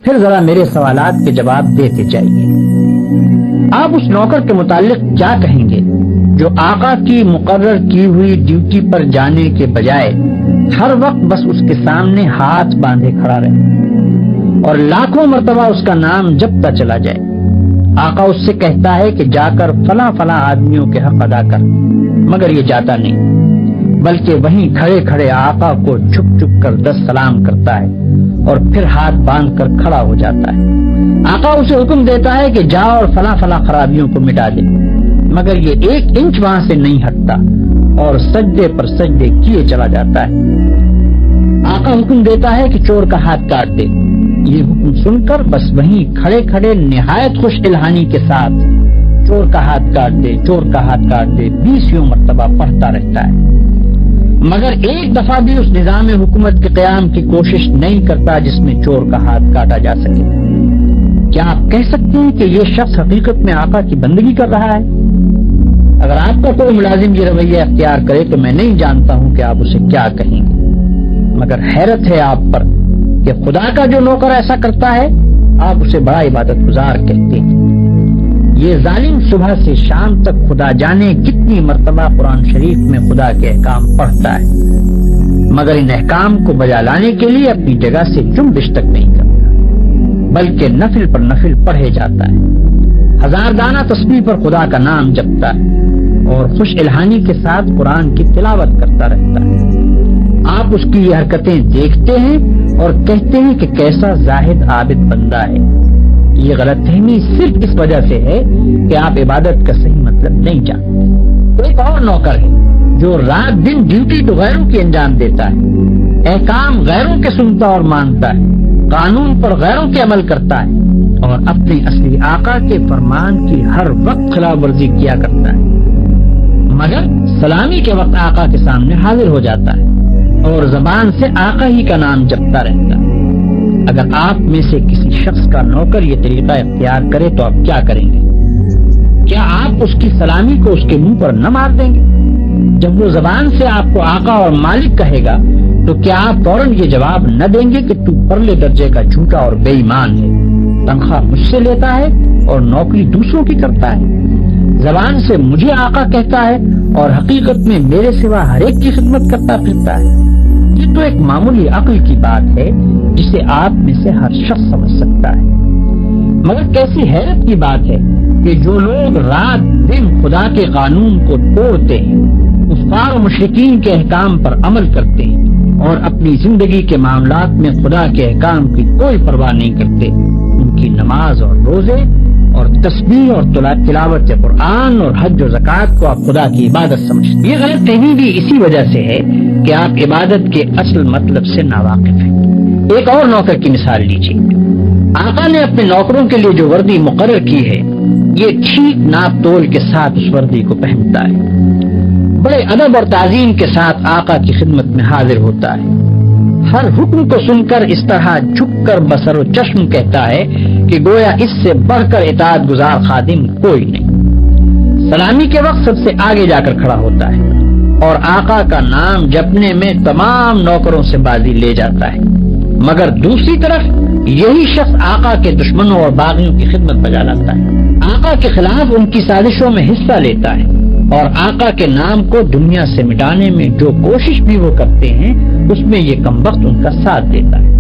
پھر ذرا میرے سوالات کے جواب دیتے جائیے۔ آپ اس نوکر کے متعلق کیا کہیں گے جو آقا کی مقرر کی ہوئی ڈیوٹی پر جانے کے بجائے ہر وقت بس اس کے سامنے ہاتھ باندھے کھڑا رہے اور لاکھوں مرتبہ اس کا نام جپتا چلا جائے؟ آقا اس سے کہتا ہے کہ جا کر فلاں فلاں آدمیوں کے حق ادا کر، مگر یہ جاتا نہیں، بلکہ وہیں کھڑے کھڑے آقا کو چھپ چھپ کر 10 سلام کرتا ہے اور پھر ہاتھ باندھ کر کھڑا ہو جاتا ہے۔ آقا اسے حکم دیتا ہے کہ جا اور فلاں فلاں خرابیوں کو مٹا دے، مگر یہ 1 انچ وہاں سے نہیں ہٹتا اور سجدے پر سجدے کیے چلا جاتا ہے۔ آقا حکم دیتا ہے کہ چور کا ہاتھ کاٹ دے، یہ حکم سن کر بس وہیں کھڑے کھڑے نہایت خوش الہانی کے ساتھ چور کا ہاتھ کاٹ دے، چور کا ہاتھ کاٹ دے 20 مرتبہ پڑھتا رہتا ہے، مگر ایک دفعہ بھی اس نظام حکومت کے قیام کی کوشش نہیں کرتا جس میں چور کا ہاتھ کاٹا جا سکے۔ کیا آپ کہہ سکتے ہیں کہ یہ شخص حقیقت میں آقا کی بندگی کر رہا ہے؟ اگر آپ کا کوئی ملازم یہ رویہ اختیار کرے تو میں نہیں جانتا ہوں کہ آپ اسے کیا کہیں گے، مگر حیرت ہے آپ پر کہ خدا کا جو نوکر ایسا کرتا ہے آپ اسے بڑا عبادت گزار کہتے ہیں۔ یہ ظالم صبح سے شام تک خدا جانے کتنی مرتبہ قرآن شریف میں خدا کے احکام پڑھتا ہے، مگر ان احکام کو بجا لانے کے لیے اپنی جگہ سے جنبش تک نہیں کرتا، بلکہ نفل پر نفل پڑھے جاتا ہے، 1000 دانہ تسبیح پر خدا کا نام جپتا ہے اور خوش الہانی کے ساتھ قرآن کی تلاوت کرتا رہتا ہے۔ آپ اس کی یہ حرکتیں دیکھتے ہیں اور کہتے ہیں کہ کیسا زاہد عابد بندہ ہے۔ یہ غلط فہمی صرف اس وجہ سے ہے کہ آپ عبادت کا صحیح مطلب نہیں جانتے۔ ایک اور نوکر ہے جو رات دن ڈیوٹی تو غیروں کی انجام دیتا ہے، احکام غیروں کے سنتا اور مانتا ہے، قانون پر غیروں کے عمل کرتا ہے اور اپنے اصلی آقا کے فرمان کی ہر وقت خلاف ورزی کیا کرتا ہے، مگر سلامی کے وقت آقا کے سامنے حاضر ہو جاتا ہے اور زبان سے آقا ہی کا نام جپتا رہتا ہے۔ اگر آپ میں سے کسی شخص کا نوکر یہ طریقہ اختیار کرے تو آپ کیا کریں گے؟ کیا آپ اس کی سلامی کو اس کے منہ پر نہ مار دیں گے؟ جب وہ زبان سے آپ کو آقا اور مالک کہے گا تو کیا آپ فوراً یہ جواب نہ دیں گے کہ تو پرلے درجے کا جھوٹا اور بے ایمان ہے، تنخواہ مجھ سے لیتا ہے اور نوکری دوسروں کی کرتا ہے، زبان سے مجھے آقا کہتا ہے اور حقیقت میں میرے سوا ہر ایک کی خدمت کرتا پھرتا ہے؟ یہ تو ایک معمولی عقل کی بات ہے جسے آپ میں سے ہر شخص سمجھ سکتا ہے، مگر کیسی حیرت کی بات ہے کہ جو لوگ رات دن خدا کے قانون کو توڑتے ہیں، کفار و مشرکین کے احکام پر عمل کرتے ہیں اور اپنی زندگی کے معاملات میں خدا کے احکام کی کوئی پرواہ نہیں کرتے، ان کی نماز اور روزے اور تسبیح اور تلاوت قرآن اور حج و زکوٰۃ کو آپ خدا کی عبادت سمجھتے۔ یہ غلط فہمی بھی اسی وجہ سے ہے کہ آپ عبادت کے اصل مطلب سے ناواقف ہیں۔ ایک اور نوکر کی مثال لیجیے۔ آقا نے اپنے نوکروں کے لیے جو وردی مقرر کی ہے، یہ ٹھیک ناپ تول کے ساتھ اس وردی کو پہنتا ہے، بڑے ادب اور تعظیم کے ساتھ آقا کی خدمت میں حاضر ہوتا ہے، ہر حکم کو سن کر اس طرح جھک کر بصر و چشم کہتا ہے کہ گویا اس سے بڑھ کر اطاعت گزار خادم کوئی نہیں۔ سلامی کے وقت سب سے آگے جا کر کھڑا ہوتا ہے اور آقا کا نام جپنے میں تمام نوکروں سے بازی لے جاتا ہے، مگر دوسری طرف یہی شخص آقا کے دشمنوں اور باغیوں کی خدمت بجا لاتا ہے، آقا کے خلاف ان کی سازشوں میں حصہ لیتا ہے اور آقا کے نام کو دنیا سے مٹانے میں جو کوشش بھی وہ کرتے ہیں اس میں یہ کمبخت ان کا ساتھ دیتا ہے۔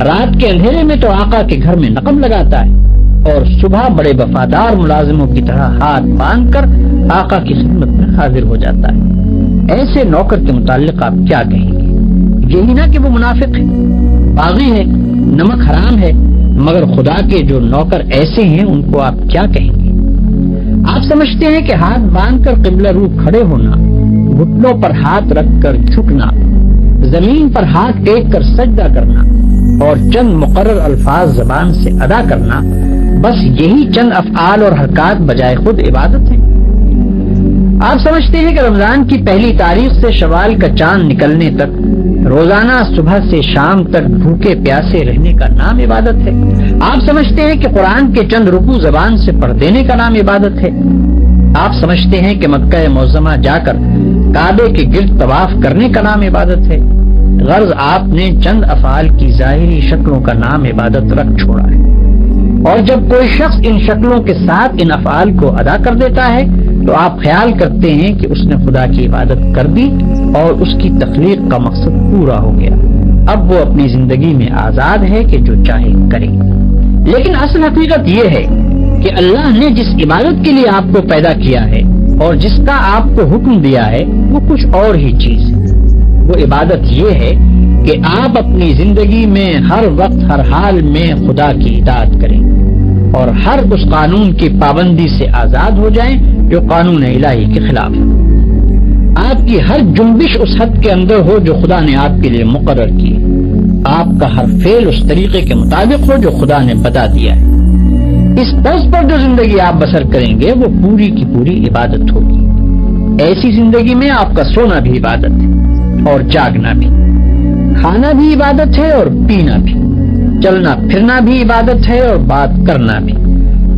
رات کے اندھیرے میں تو آقا کے گھر میں نقم لگاتا ہے اور صبح بڑے وفادار ملازموں کی طرح ہاتھ باندھ کر آقا کی خدمت میں حاضر ہو جاتا ہے۔ ایسے نوکر کے متعلق آپ کیا کہیں گے؟ یہی نہ کہ وہ منافق ہے، باغی ہے، نمک حرام ہے، مگر خدا کے جو نوکر ایسے ہیں ان کو آپ کیا کہیں گے؟ آپ سمجھتے ہیں کہ ہاتھ باندھ کر قبلہ رو کھڑے ہونا، گھٹنوں پر ہاتھ رکھ کر جھکنا، زمین پر ہاتھ ٹیک کر سجدہ کرنا اور چند مقرر الفاظ زبان سے ادا کرنا، بس یہی چند افعال اور حرکات بجائے خود عبادت ہے؟ آپ سمجھتے ہیں کہ رمضان کی پہلی تاریخ سے شوال کا چاند نکلنے تک روزانہ صبح سے شام تک بھوکے پیاسے رہنے کا نام عبادت ہے؟ آپ سمجھتے ہیں کہ قرآن کے چند رکوع زبان سے پڑھ دینے کا نام عبادت ہے؟ آپ سمجھتے ہیں کہ مکہ معظمہ جا کر کعبے کے گرد طواف کرنے کا نام عبادت ہے؟ غرض آپ نے چند افعال کی ظاہری شکلوں کا نام عبادت رکھ چھوڑا ہے، اور جب کوئی شخص ان شکلوں کے ساتھ ان افعال کو ادا کر دیتا ہے تو آپ خیال کرتے ہیں کہ اس نے خدا کی عبادت کر دی اور اس کی تخلیق کا مقصد پورا ہو گیا، اب وہ اپنی زندگی میں آزاد ہے کہ جو چاہے کرے۔ لیکن اصل حقیقت یہ ہے کہ اللہ نے جس عبادت کے لیے آپ کو پیدا کیا ہے اور جس کا آپ کو حکم دیا ہے وہ کچھ اور ہی چیز ہے۔ وہ عبادت یہ ہے کہ آپ اپنی زندگی میں ہر وقت ہر حال میں خدا کی اطاعت کریں اور ہر اس قانون کی پابندی سے آزاد ہو جائیں جو قانون الہی کے خلاف ہے۔ آپ کی ہر جنبش اس حد کے اندر ہو جو خدا نے آپ کے لیے مقرر کی ہے، آپ کا ہر فعل اس طریقے کے مطابق ہو جو خدا نے بتا دیا ہے۔ اس طرز پر جو زندگی آپ بسر کریں گے وہ پوری کی پوری عبادت ہوگی۔ ایسی زندگی میں آپ کا سونا بھی عبادت ہے اور جاگنا بھی، کھانا بھی عبادت ہے اور پینا بھی، چلنا پھرنا بھی عبادت ہے اور بات کرنا بھی،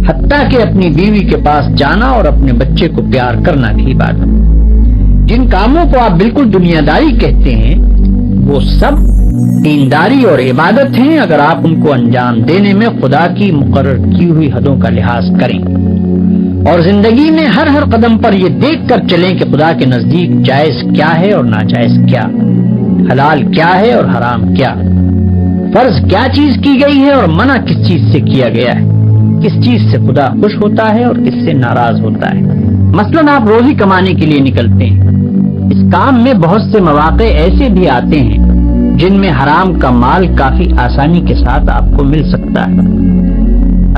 حتیٰ کہ اپنی بیوی کے پاس جانا اور اپنے بچے کو پیار کرنا بھی عبادت ہے۔ جن کاموں کو آپ بالکل دنیا داری کہتے ہیں وہ سب دینداری اور عبادت ہیں اگر آپ ان کو انجام دینے میں خدا کی مقرر کی ہوئی حدوں کا لحاظ کریں اور زندگی میں ہر قدم پر یہ دیکھ کر چلیں کہ خدا کے نزدیک جائز کیا ہے اور ناجائز کیا، حلال کیا ہے اور حرام کیا، فرض کیا چیز کی گئی ہے اور منع کس چیز سے کیا گیا ہے، کس چیز سے خدا خوش ہوتا ہے اور کس سے ناراض ہوتا ہے۔ مثلاً آپ روزی کمانے کے لیے نکلتے ہیں، اس کام میں بہت سے مواقع ایسے بھی آتے ہیں جن میں حرام کا مال کافی آسانی کے ساتھ آپ کو مل سکتا ہے۔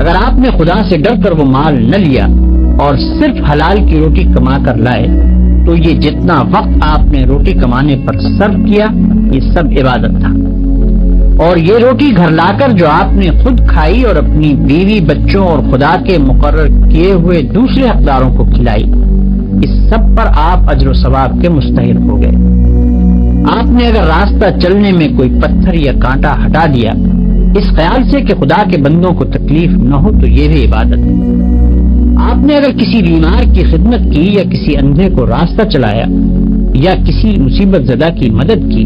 اگر آپ نے خدا سے ڈر کر وہ مال نہ لیا اور صرف حلال کی روٹی کما کر لائے تو یہ جتنا وقت آپ نے روٹی کمانے پر صرف کیا یہ سب عبادت تھا، اور یہ روٹی گھر لا کر جو آپ نے خود کھائی اور اپنی بیوی بچوں اور خدا کے مقرر کیے ہوئے دوسرے حقداروں کو کھلائی، اس سب پر آپ اجر و ثواب کے مستحق ہو گئے۔ آپ نے اگر راستہ چلنے میں کوئی پتھر یا کانٹا ہٹا دیا اس خیال سے کہ خدا کے بندوں کو تکلیف نہ ہو تو یہ بھی عبادت ہے۔ آپ نے اگر کسی بیمار کی خدمت کی یا کسی اندھے کو راستہ چلایا یا کسی مصیبت زدہ کی مدد کی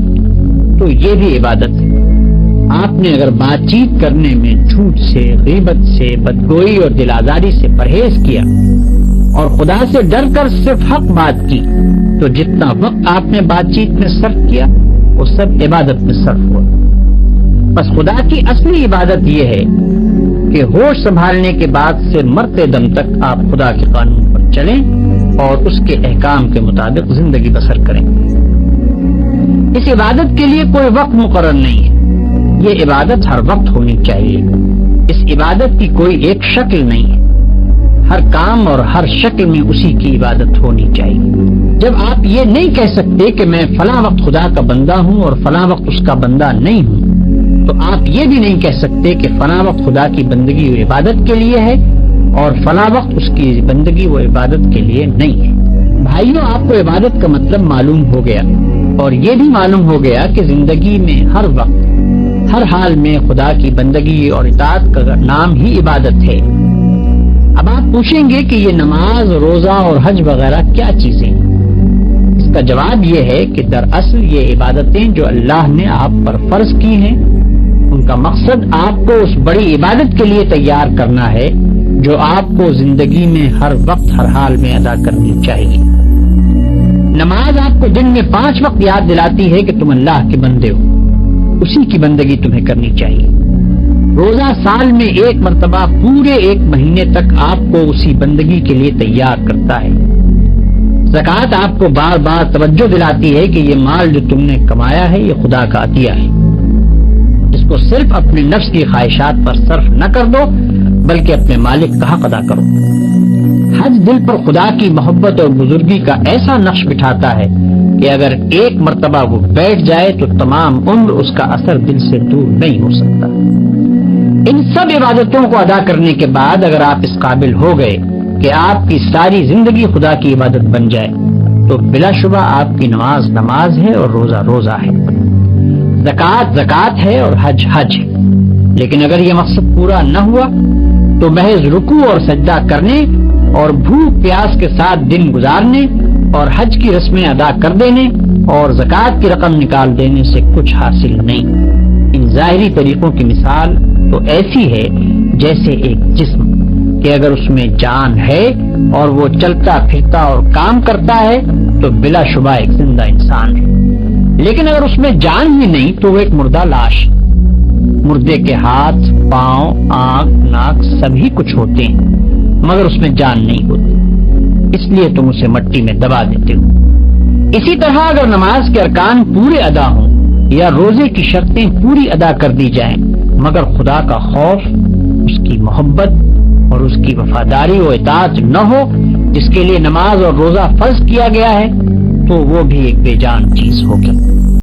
تو یہ بھی عبادت ہے۔ آپ نے اگر بات چیت کرنے میں جھوٹ سے، غیبت سے، بدگوئی اور دل آزاری سے پرہیز کیا اور خدا سے ڈر کر صرف حق بات کی تو جتنا وقت آپ نے بات چیت میں صرف کیا وہ سب عبادت میں صرف ہوا۔ بس خدا کی اصلی عبادت یہ ہے کہ ہوش سنبھالنے کے بعد سے مرتے دم تک آپ خدا کے قانون پر چلیں اور اس کے احکام کے مطابق زندگی بسر کریں۔ اس عبادت کے لیے کوئی وقت مقرر نہیں ہے، یہ عبادت ہر وقت ہونی چاہیے۔ اس عبادت کی کوئی ایک شکل نہیں ہے، ہر کام اور ہر شکل میں اسی کی عبادت ہونی چاہیے۔ جب آپ یہ نہیں کہہ سکتے کہ میں فلاں وقت خدا کا بندہ ہوں اور فلاں وقت اس کا بندہ نہیں ہوں تو آپ یہ بھی نہیں کہہ سکتے کہ فلاں وقت خدا کی بندگی و عبادت کے لیے ہے اور فلاں وقت اس کی بندگی و عبادت کے لیے نہیں ہے۔ بھائیوں، آپ کو عبادت کا مطلب معلوم ہو گیا اور یہ بھی معلوم ہو گیا کہ زندگی میں ہر وقت ہر حال میں خدا کی بندگی اور اطاعت کا نام ہی عبادت ہے۔ اب آپ پوچھیں گے کہ یہ نماز، روزہ اور حج وغیرہ کیا چیزیں ہیں؟ اس کا جواب یہ ہے کہ دراصل یہ عبادتیں جو اللہ نے آپ پر فرض کی ہیں ان کا مقصد آپ کو اس بڑی عبادت کے لیے تیار کرنا ہے جو آپ کو زندگی میں ہر وقت ہر حال میں ادا کرنی چاہیے۔ نماز آپ کو دن میں 5 وقت یاد دلاتی ہے کہ تم اللہ کے بندے ہو، اسی کی بندگی تمہیں کرنی چاہیے۔ روزہ سال میں 1 مرتبہ پورے 1 مہینے تک آپ کو اسی بندگی کے لیے تیار کرتا ہے۔ زکوٰۃ آپ کو بار بار توجہ دلاتی ہے کہ یہ مال جو تم نے کمایا ہے یہ خدا کا عطیہ ہے، اس کو صرف اپنے نفس کی خواہشات پر صرف نہ کر دو بلکہ اپنے مالک کا حق ادا کرو۔ حج دل پر خدا کی محبت اور بزرگی کا ایسا نقش بٹھاتا ہے کہ اگر 1 مرتبہ وہ بیٹھ جائے تو تمام عمر اس کا اثر دل سے دور نہیں ہو سکتا۔ ان سب عبادتوں کو ادا کرنے کے بعد اگر آپ اس قابل ہو گئے کہ آپ کی ساری زندگی خدا کی عبادت بن جائے تو بلا شبہ آپ کی نماز نماز ہے اور روزہ روزہ ہے، زکوٰۃ زکوٰۃ ہے اور حج حج ہے۔ لیکن اگر یہ مقصد پورا نہ ہوا تو محض رکوع اور سجدہ کرنے اور بھوک پیاس کے ساتھ دن گزارنے اور حج کی رسمیں ادا کر دینے اور زکوٰۃ کی رقم نکال دینے سے کچھ حاصل نہیں۔ ان ظاہری طریقوں کی مثال تو ایسی ہے جیسے ایک جسم کہ اگر اس میں جان ہے اور وہ چلتا پھرتا اور کام کرتا ہے تو بلا شبہ ایک زندہ انسان ہے، لیکن اگر اس میں جان ہی نہیں تو وہ ایک مردہ لاش۔ مردے کے ہاتھ، پاؤں، آنکھ، ناک سبھی کچھ ہوتے ہیں مگر اس میں جان نہیں ہوتی، اس لیے تم اسے مٹی میں دبا دیتے ہو۔ اسی طرح اگر نماز کے ارکان پورے ادا ہوں یا روزے کی شرطیں پوری ادا کر دی جائیں مگر خدا کا خوف، اس کی محبت اور اس کی وفاداری و اطاعت نہ ہو جس کے لیے نماز اور روزہ فرض کیا گیا ہے، تو وہ بھی ایک بے جان چیز ہوگی۔